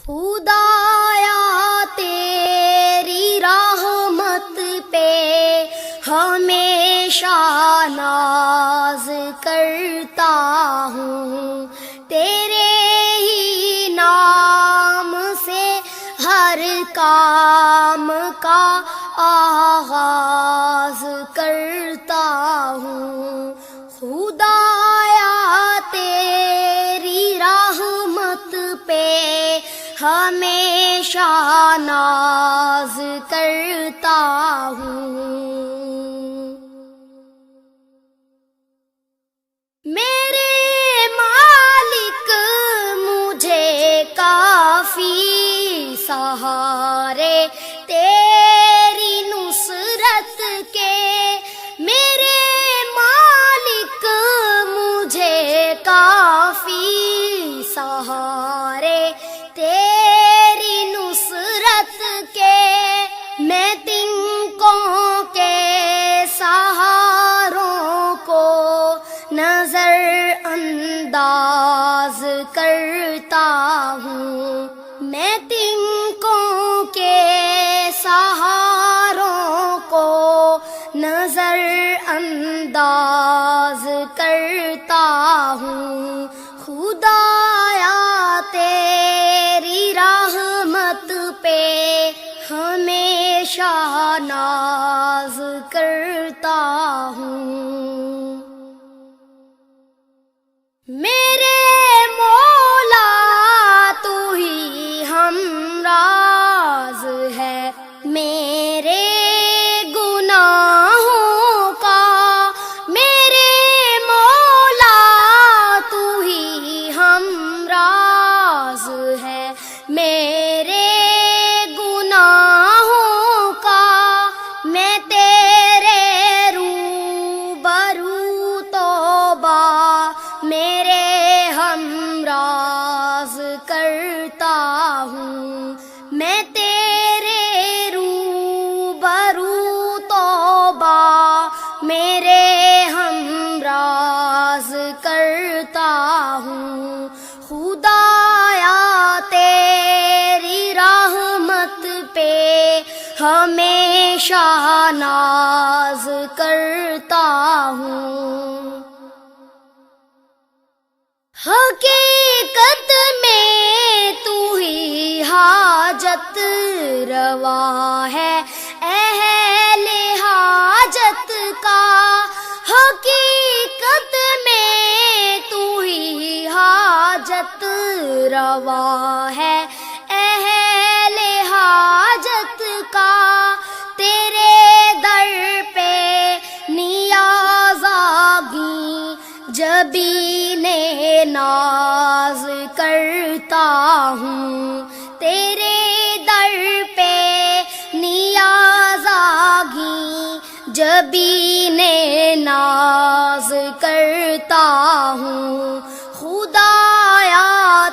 خدایا تیری رحمت پہ ہمیشہ ناز کرتا ہوں، تیرے ہی نام سے ہر کام کا آغاز کرتا ہوں۔ خدایا تیری رحمت پہ ہمیشہ ناز کرتا ہوں۔ میرے مالک مجھے کافی سہارے تیری نصرت کے، میرے مالک مجھے کافی سہارے تیری نصرت کے، میں تنکوں کے سہاروں کو نظر انداز کرتا ہوں، میں تنکوں کے سہاروں کو نظر انداز کرتا ہوں۔ خدایا تیری رحمت پہ ہمیشہ ناز کرتا ہوں۔ میرے مولا تو ہی ہمراز ہے میرے گناہوں کا، میرے مولا تو ہی ہمراز ہے میرے گناہوں کا، میں تیرے روبرو توبہ میرے ہمراز کرتا ہوں، میں تیرے روبرو توبہ میرے ہمراز کرتا ہوں۔ خدایا تیری رحمت پہ ہمیشہ ناز کرتا ہوں۔ حقیقت میں تو ہی حاجت روا ہے اہل حاجت کا، حقیقت میں تو ہی حاجت روا ہے اہل حاجت کا، تیرے در پہ نیاز آگی جبین ناز کرتا ہوں، تیرے در پہ نیاز آگی جبین ناز کرتا ہوں۔ خدایا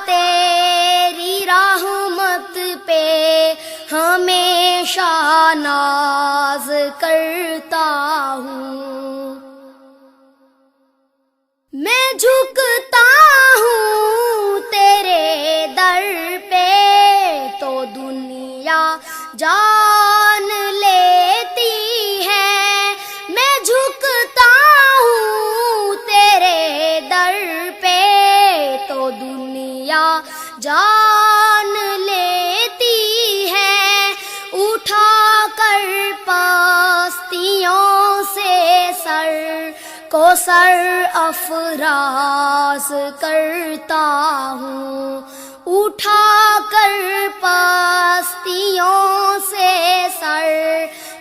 تیری رحمت پہ ہمیشہ ناز کرتا ہوں۔ میں جھکتا ہوں تیرے در پہ تو دنیا جان لیتی ہے، میں جھکتا ہوں تیرے در پہ تو دنیا جان لیتی ہے، اٹھا کر پستیوں سے سر کو سر افراز کرتا ہوں، اٹھا کر پستیوں سے سر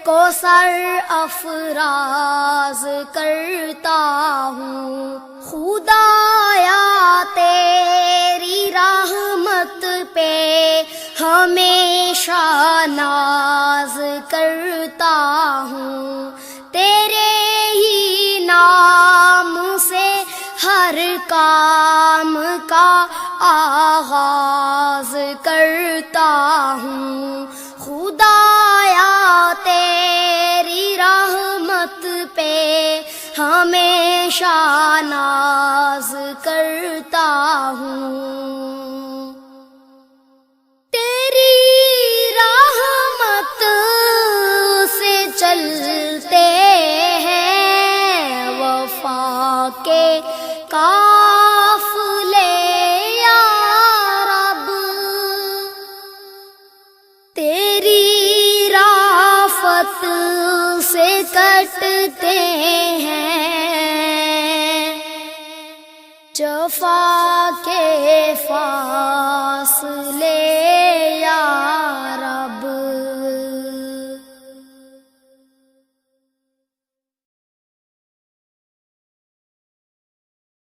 کو سر افراز کرتا ہوں۔ خدایا تیری رحمت پہ ہمیشہ ناز کرتا ہوں، تیرے ہی نام سے ہر کام کا آغاز کرتا ہوں۔ خدایا تیری رحمت پہ ہمیشہ ناز کرتا ہوں۔ کے قافلے یا رب، تیری رافت سے کٹتے ہیں جفا